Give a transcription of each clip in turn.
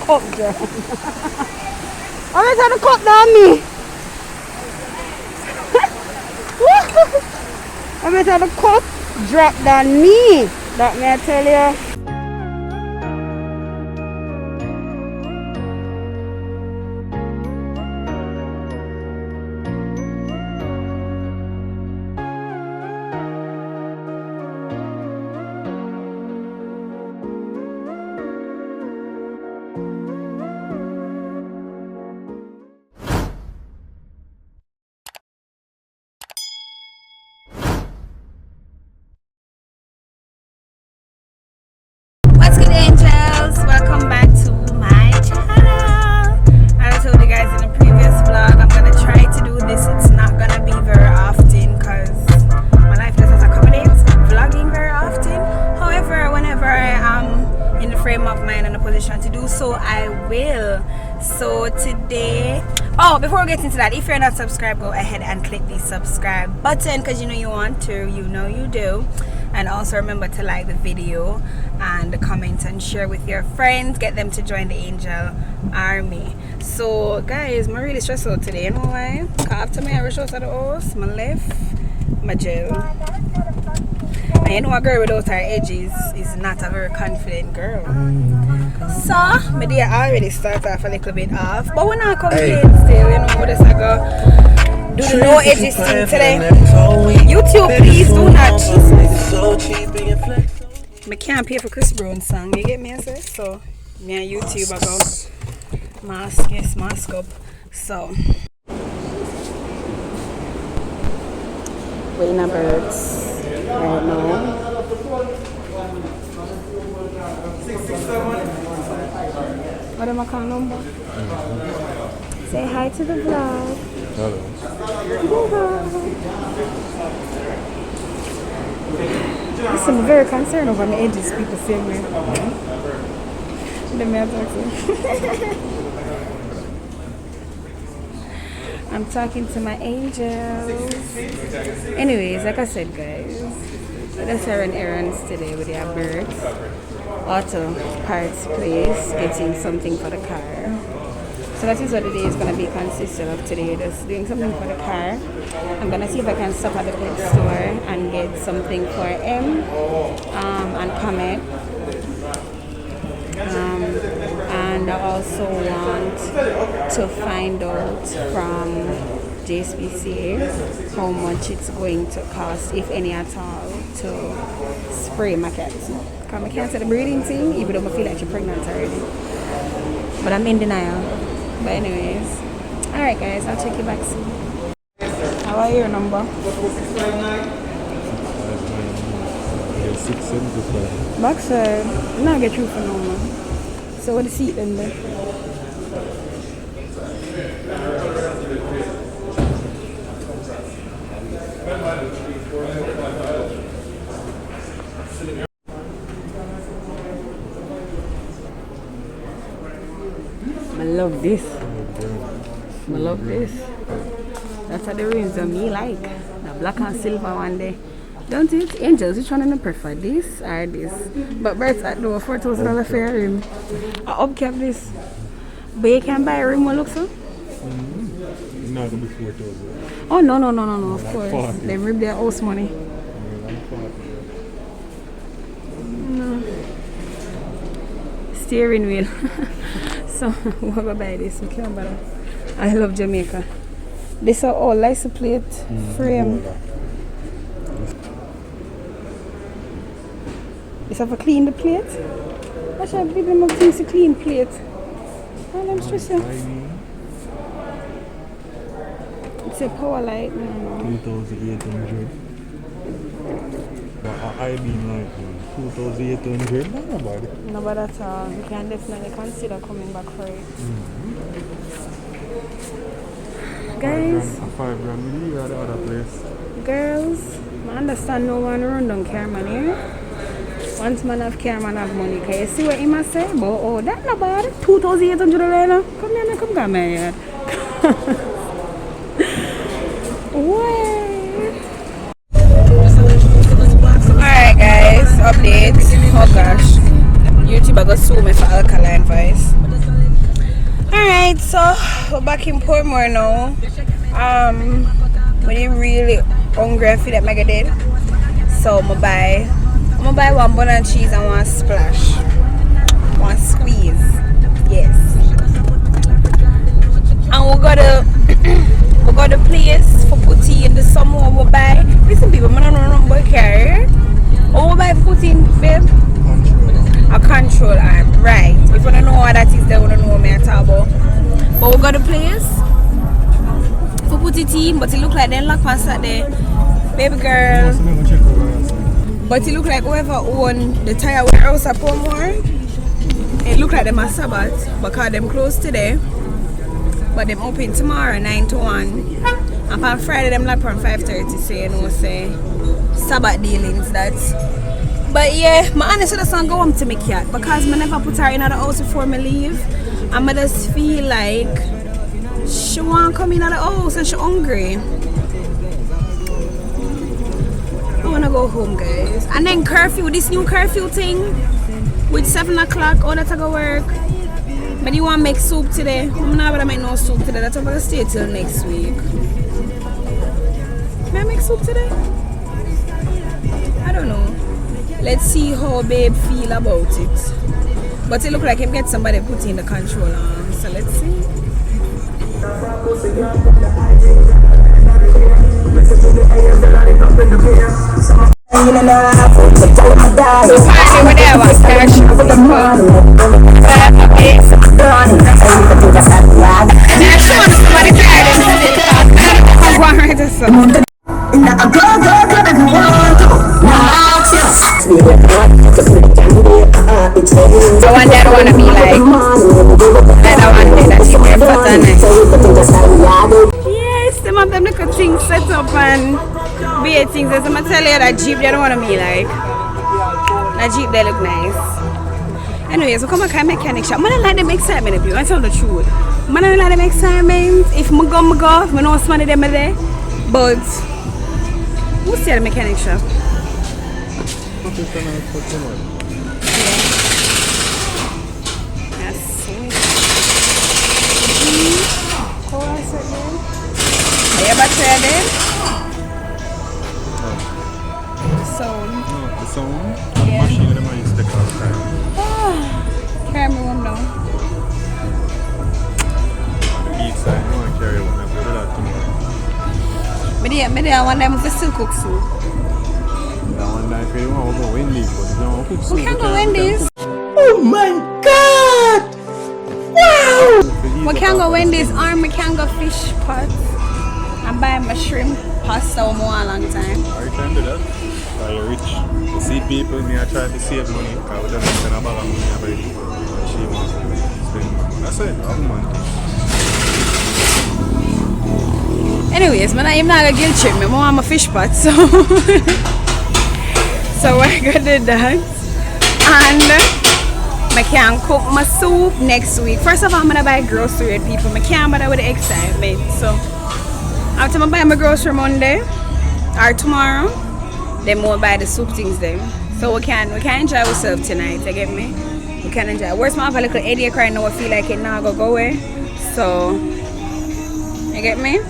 cup drop. I'm going to the cup down me. I'm going to the cup drop down me. That may I tell you. What's good, angels? Welcome back to my channel. As I told you guys in the previous vlog, I'm gonna try to do this. It's not gonna be very often because my life doesn't accommodate vlogging very often. However, whenever I am in the frame of mind and a position to do so, I will. So today, before we get into that, if you're not subscribed, go ahead and click the subscribe button because you know you want to, you know you do. And also remember to like the video and comment and share with your friends, get them to join the angel army. So guys, I'm really stressed out today. You know why? Because after my rush out of the house, I left my gel. And you know a girl without her edges is not a very confident girl. So my day already started off a little bit off, but we're not complaining still, you know, we're just go do the no edges thing today. YouTube, please do not cheat. I can't pay for Chris Brown song, you get me? I say? So me and YouTube I go mask up. So waiting on birds right now. What am I calling number? Say hi to the vlog. Hello. Listen, I'm very concerned over my edges, people say me. Let me talk to I'm talking to my angels. Anyways, like I said, guys, let's run errands today with our birds. Auto parts place, getting something for the car. So that is what the day is going to be consistent of today, just doing something for the car. I'm going to see if I can stop at the pet store and get something for M and Comet. And I also want to find out from JSPCA how much it's going to cost, if any at all, to spray my cat. Because I can't say the breeding thing, even though I feel like she's pregnant already. But I'm in denial. But anyways, alright guys, I'll check you back soon. How are your number? 675. Backside, I'm not get through for no more. So what the seat then there? I love this. I love this. That's what the rings of me like. The black and silver one day. Don't it? Angels, which one do you prefer? This or this? But birds at the $4,000 for a rim. I upkept this. But you can buy a rim what looks so? Not gonna be 4,000. Oh no, of course. 40. They rip their house money. No. Steering wheel. So we're gonna buy this. We can't bother. I love Jamaica. This are all license plate frame. Is that for clean the plate? Why should people have things to clean plate? Oh, I'm stressing. It's a power light. No. 2,800. I mean like 2,800. Not about it. No, but at all. We can definitely consider coming back for it. Guys. 5 grand. We are the other place. Girls, I understand no one run down Carman here. Once man have Carman have money. Can you see what he must say? But oh, that's not bad. 2,800 right now. Come here, come my yard. Alright guys, update. Oh gosh. YouTube I got sue me for alkaline voice. Alright, so we're back in Portmore now. When you really hungry and feel that mega dead. So I'm gonna buy one bun and cheese and one splash. One squeeze. Yes. And we'll go to place for putty in the summer we'll buy. Listen people, I don't know about car. What we'll buy for putty in, babe? A control arm, right. If you don't know what that is, they wouldn't know what I'm talking about. But we got the place for put it in, but it look like they lock on Saturday. Baby girl. But it look like whoever own the tire warehouse at Portmore, it look like them a Sabbath because them closed today. But them open tomorrow 9 to 1. And on Friday them lock from 5:30, so you know say Sabbath dealings that's. But yeah, my honestly just want to go home to my cat because I never put her in the house before I leave. And I just feel like she want to come in the house and she's hungry. I want to go home, guys. And then curfew, this new curfew thing with 7 o'clock, all that I go work. But you want to make soup today? I'm not going to make no soup today. That's why I'm going to stay till next week. May I make soup today? I don't know. Let's see how babe feel about it. But it look like him get somebody put in the control arm. So let's see. I want that one to be like, I don't want that to be fat and nice. Yes, some of them look at things set up and be things. As I'm going to tell you that Jeep, they don't want to be like, that Jeep, they look nice. Anyway, so come on, can mechanic shop. I don't like them excitement if you, I tell the truth. I don't like them excitement. If I go, I know some of them are there. But, we'll see at the mechanic shop. That's sweet. Are you about to try it? Sound. No, the sound? Yeah. Machine that I used to call time. Carry me one now. The beat side, no one carry one. I've got that tomorrow. I want them to still cook soup. That one night for you want to go Wendy's, but you don't want to cook soup. We can go Wendy's. Oh my God! Wow! We can go Wendy's or we can go fish pot and buy my shrimp pasta or more a long time. Are you trying to do that? Are you rich? You see people, me are trying to save money because we don't spend a bag of money about it. She wants to spend money. That's it, I'm money. Anyways, I'm not even gonna guilt trip me. I want my fish pot, so so we're gonna do that. And I can cook my soup next week. First of all, I'm gonna buy grocery with people. I can't bother with the excitement. So after I buy my grocery Monday or tomorrow, then we'll buy the soup things then. So we can enjoy ourselves tonight, you get me? We can enjoy. Worst, I have a little headache right now. I feel like it now go away. So you get me?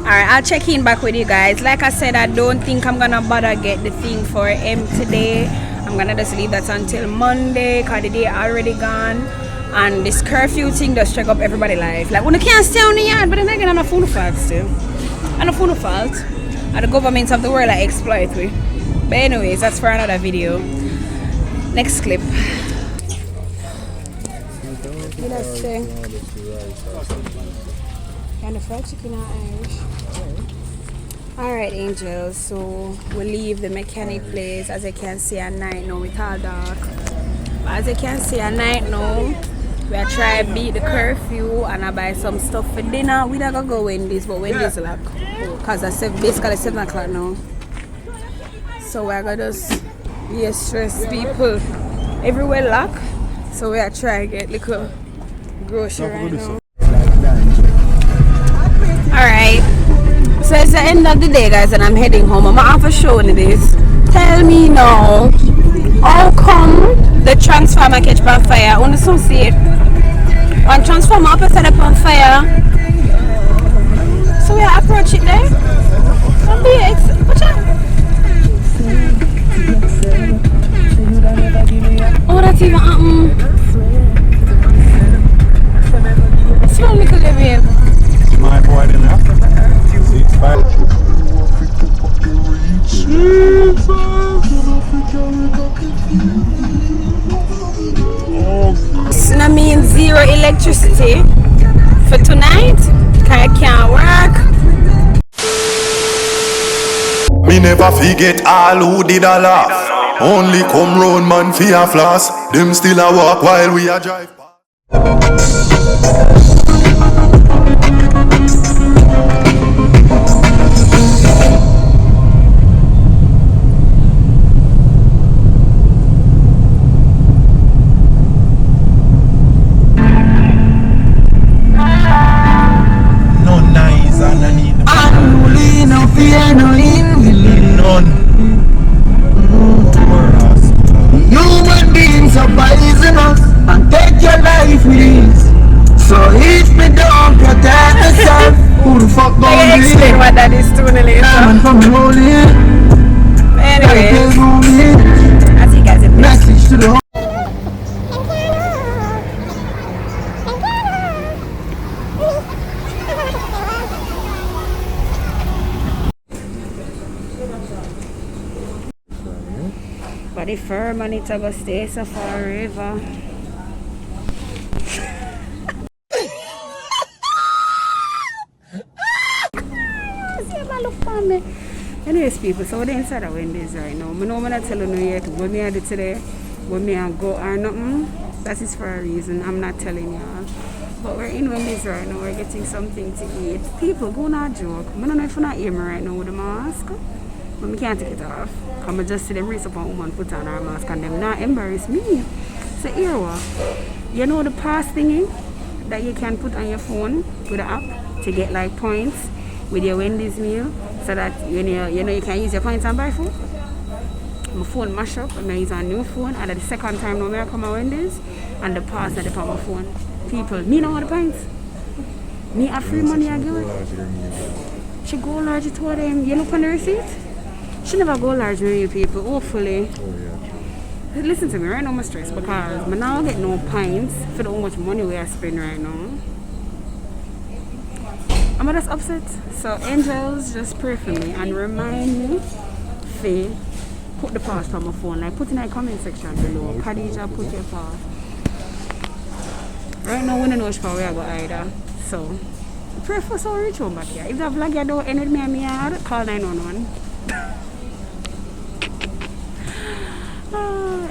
Alright, I'll check in back with you guys. Like I said, I don't think I'm gonna bother get the thing for M today. I'm gonna just leave that until Monday because the day already gone. And this curfew thing does check up everybody's life. Like when you can't stay on the yard, but then again I'm not full of fault still. I'm not full of fault. And the governments of the world I exploit we. But anyways, that's for another video. Next clip. And the fried chicken are Irish. Alright angels, so we'll leave the mechanic place. As you can see at night now, it's all dark. But as you can see at night now, we are trying to beat the curfew and I buy some stuff for dinner. We don't go Wendy's, but Wendy's locked. Because it's basically 7 o'clock now. So we're going to just stress people everywhere locked. So we are trying to get little grocery right now. Alright, so it's the end of the day guys and I'm heading home. I'm after showing you this. Tell me now, how come the transformer catch on fire? I want to see it. One transformer up set up on fire. So we approach it there. Don't be watch out. Oh, that's even small little baby. My boy didn't have to. 6'5". That means zero electricity for tonight. Car can't work. Me never forget all who did a laugh. Only come round man for a floss. Them still a walk while we a drive. Human beings are poisonous and take your life with ease. So if me don't protect myself, who the fuck I gon' can be? explain what that is to me later. I'm from rolling. Anyway, as you guys have Message to the Body firm and it's gonna stay so forever. See my look for me. Anyways, people, so we're inside of Wendy's right now. I know I'm not telling you yet what me I do today, what me I go or nothing. That is for a reason. I'm not telling y'all. But we're in Wendy's right now. We're getting something to eat. People, go not joke. I don't know if you're not hear me right now with the mask. But I can't take it off. Because I just see them raise up a woman put on her mask and them not embarrass me. So here what? You know the pass thingy that you can put on your phone with the app to get like points with your Wendy's meal, so that you can use your points and buy food. My phone mash up and I use a new phone, and the second time now I come to Wendy's and the pass that on my phone. People, me know all the points. Me have free money I give it. She go large to them. You look on the receipt? She never go large with you people, hopefully. Listen to me, right now I'm stressed because I now get no points for how much money we are spending right now. I'm just upset. So angels, just pray for me and remind me to put the pass on my phone. Like put in the comment section below. Khadija, put your pass. Right now we don't know which part we are going either. So pray for so rich one back here. If the vlog you don't end with me and me hard, call 911.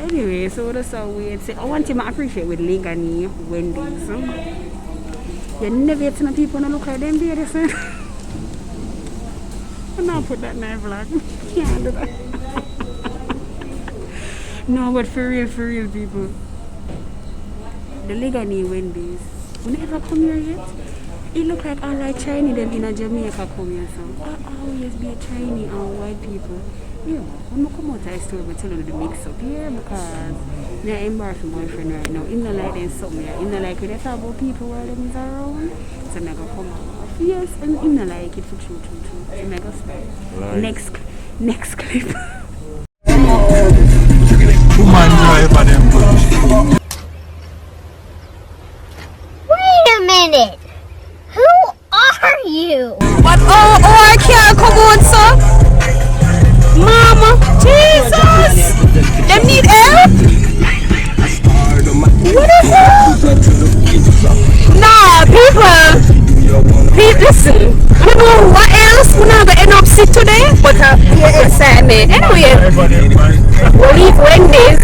Anyway, so that's how we say. I want to appreciate with Legani Wendy's. You never get to know people and look like them there, son. I'm not put that in my vlog. Can't do that. No, but for real people. The Legani Wendy's. We never come here yet. It look like all like Chinese them in a Jamaica come here, so I always be a Chinese and white people. Yeah, when I come out of the store, I tell you the mix up here because I'm embarrassed with my boyfriend right now. I'm not like them something. I'm not like when they talk about people while them is around. So I'm going to come off. Yes, and I'm not like it for true. So I'm going to start. Next clip. Woman drive for them. Wait a minute. Who are you? But I can't come on, sir. Mama, Jesus! Them need help? What the hell? Nah, people, listen. I don't know what else we're not gonna end up sick today, but yeah, excitement. Anyway, we'll leave Wendy's,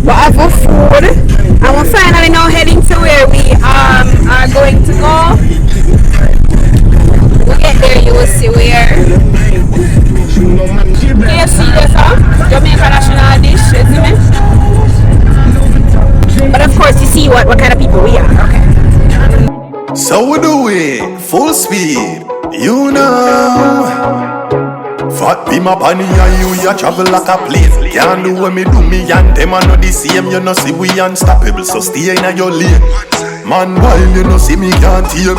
but I go food, and we're finally now heading to where we are going to go. We'll get there, you will see where. KFC there, sir. Jamaica national dish, isn't it? But of course, you see what kind of people we are. Okay. So we do it full speed, you know. Fat be my bunny and you travel like a plane. Can't do what me do, me and them are not the same. You know see we unstoppable, so stay in your lane. Man, while you no see me can't hear.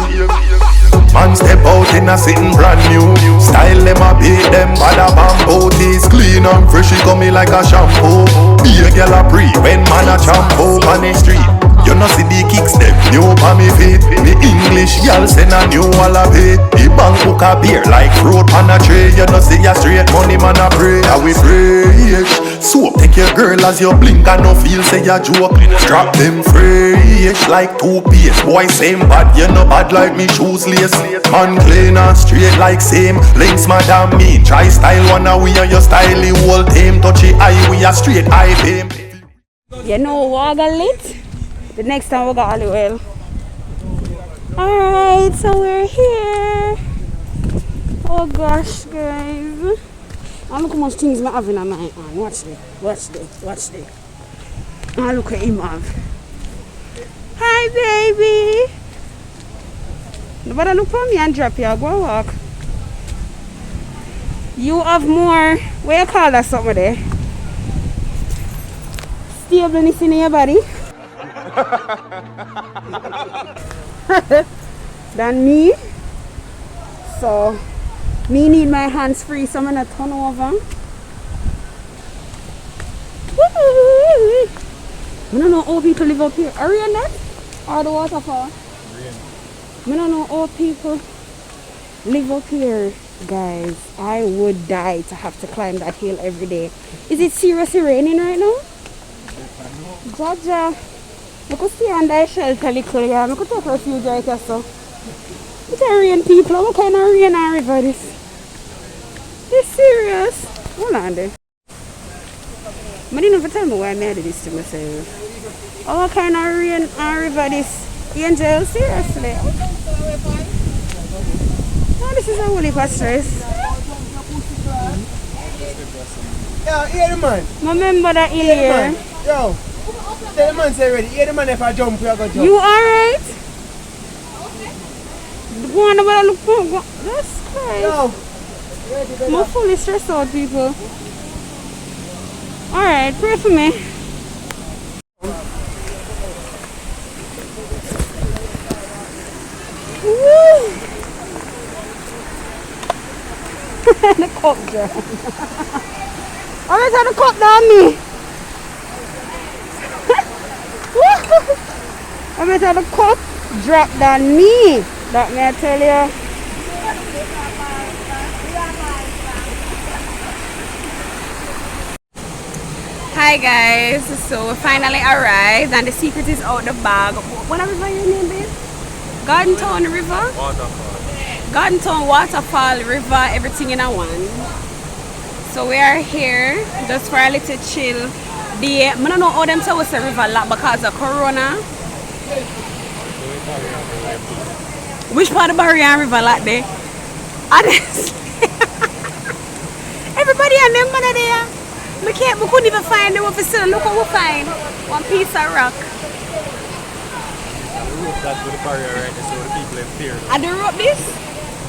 Man step out in a sitting brand new. Style them a beat them bada bamboo. Teeth clean and fresh, it coming like a shampoo. Be a girl a pre when man a shampoo on the street. You no see the kicks them new pa me feet. The English girl send a new wallaby. The bank book a beer like fruit on a tray. You no see a straight money man a pray. How we pray. So take your girl as you blink and no feel say ya joke. Strap them fresh like toothpaste. Boy same bad, you no bad like me shoes lace. Man clean and straight like same. Links madam me. Try style one away and your style the whole team. Touchy eye we a straight eye fame. You know what I got lit? The next time we got olive oil. Alright, so we're here. Oh gosh, guys. And look how much things I have in my hand. Watch this, watch this, watch this. And look what him have. Hi, baby. Nobody look for me and drop you. Go walk. You have more. What you call that something there? Stableness in your body. Than me. So me need my hands free, so I'm gonna turn over. I don't know how people live up here. Are you in that? Or the waterfall? I don't know how people live up here, guys. I would die to have to climb that hill every day. Is it seriously raining right now? Jaja. I could stay under a shelter little, yeah. I could take refuge right here, so. It's a rain, people. What kind of rain and river this? It's serious. Hold on there. I didn't even tell me why I made this to myself. Oh, what kind of rain and river this? Angel, seriously. Oh, this is a whole heap of stress. Yo, hear the man. Remember that here. Yo. Tell the man say ready. Hear the man if I jump, you go jump. You alright? Go on about look for that's nice. Yo. I'm fully stressed out, people. Alright, pray for me. Woo! The cup down. Alright, have the cup down me. I'm gonna have the cup drop down me. That may I tell you. Hi guys, so we finally arrived and the secret is out the bag. What river your name is? Garden Town River? Waterfall. Garden Town Waterfall River, everything in a one. So we are here just for a little chill. I don't know how them say it's a river lot because of Corona. Which part of Barrier River lot there? Honestly. Everybody and them man there. We couldn't even find them officer. Look what we find. One piece of rock. The rope that's with the barrier right there, so the people in fear. And the rope this?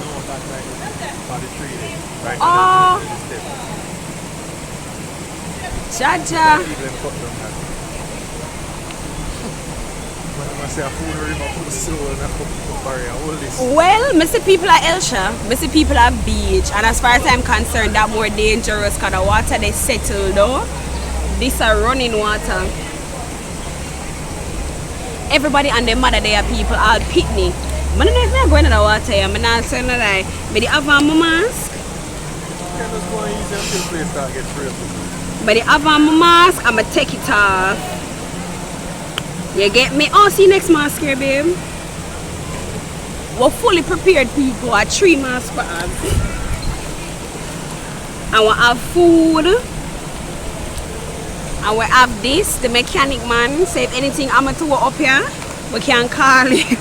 No, that's right. On the tree there. Right Oh. on the step. Jaja. People in cut down that. When I say a fool river, put soul and I put barrier, all this. Well, I see people at Elsha, I see people at beach, and as far as I'm concerned, that more dangerous because the water they settle though. This are running water. Everybody and their mother there people all pitney. I don't know if they're going to the water here, I'm not saying that I have on my mask. You can just go and use until the place start get free. But I have on my mask, I'm going to take it off. You get me? Oh, see you next mask here, babe. We're fully prepared people. A 3 masks for us. And we have food. And we have this, the mechanic man. So if anything happens to up here, we can call him.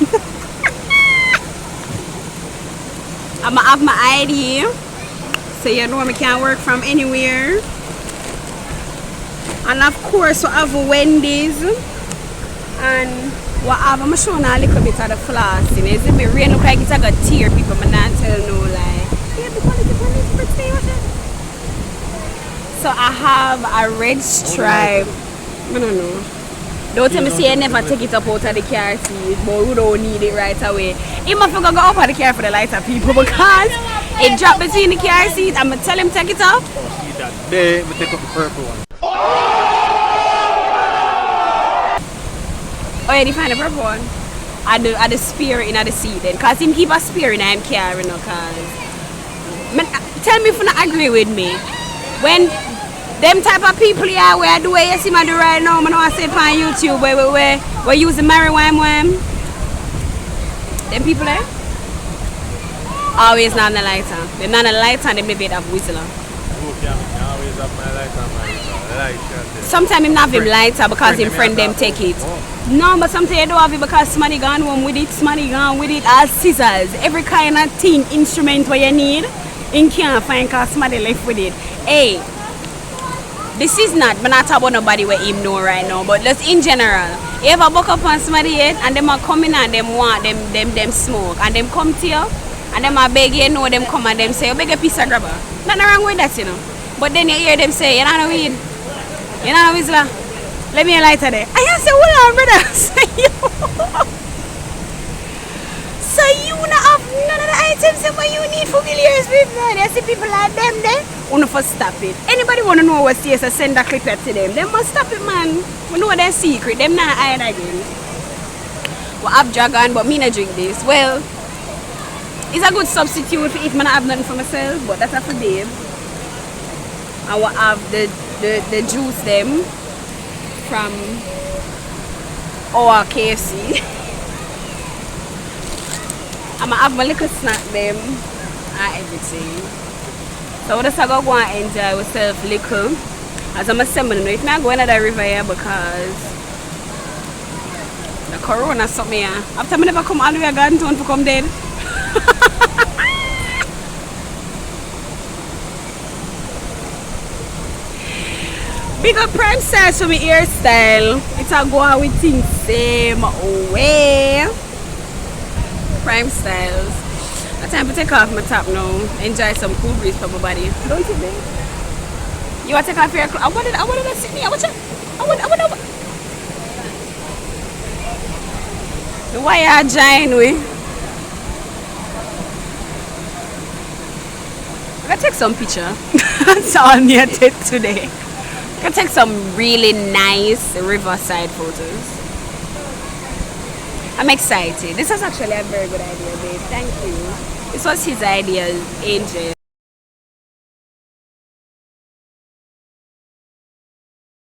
I'm gonna have my ID. So you know I can work from anywhere. And of course we have Wendy's. And what I'm going to show you a little bit of the flossing. It's a bit rain, look like it's a good tear people, but not tell no lie. Yeah, the quality is pretty, what's it? So I have a red stripe. I don't know. Don't tell me say you never take it up out of the car seat, but we don't need it right away. He must go up of the car for the lighter people because it dropped between the car seat. I'm going to tell him take it off. Oh, see that. There, we take up the purple one. Oh, yeah, you find the purple one? At the spear in the seat then. Because him keep a spear in him car, you know, cause... Tell me if you not agree with me. When them type of people here where I do what you see me do right now, I know I say it on YouTube where use the marijuana. Them people there? Always not on the lighter. They're not on the lighter and they maybe have whistler. Always have my light on my light. Sometimes him not have him lighter because him friend them take it. No, but sometimes you don't have it because somebody gone home with it, somebody gone with it as scissors. Every kind of thing, instrument what you need, you can't find because somebody left with it. Hey, this is not, but not about nobody where him know right now, but just in general. You ever buck up on somebody head and them are coming and them want them smoke and them come to you and them are beg you know them come and them say, you beg a piece of grabber. Nothing wrong with that, you know. But then you hear them say, you know weed, you know whistler. Let me a lighter there. And you say, hold on, brother. So you not have none of the items that you need for millions people. You see people like them there. You not first stop it. Anybody want to know what CS send a clip to them? They must stop it, man. We know their secret. Them not hide again. We have dragon, but me not drink this. Well, it's a good substitute for if I have nothing for myself, but that's a for babe. I will have the juice them from our KFC. I'm gonna have my little snack them and everything. So what I go and enjoy myself little. As I'm assembling, if I go into the river here because the corona something here. After I never come all the way to Garden Town to come dead. Big up Prime Styles for my hairstyle. It's a go on with things same way. Prime Styles. It's time to take off my top now. Enjoy some cool breeze for my body. Don't you think? You want to take off your clothes? I wanted to sit me. I want to. Why are you joining me? I'm going to take some picture. That's all I'm here to take today. I can take some really nice riverside photos. I'm excited. This is actually a very good idea, babe. Thank you. This was his idea, Angel.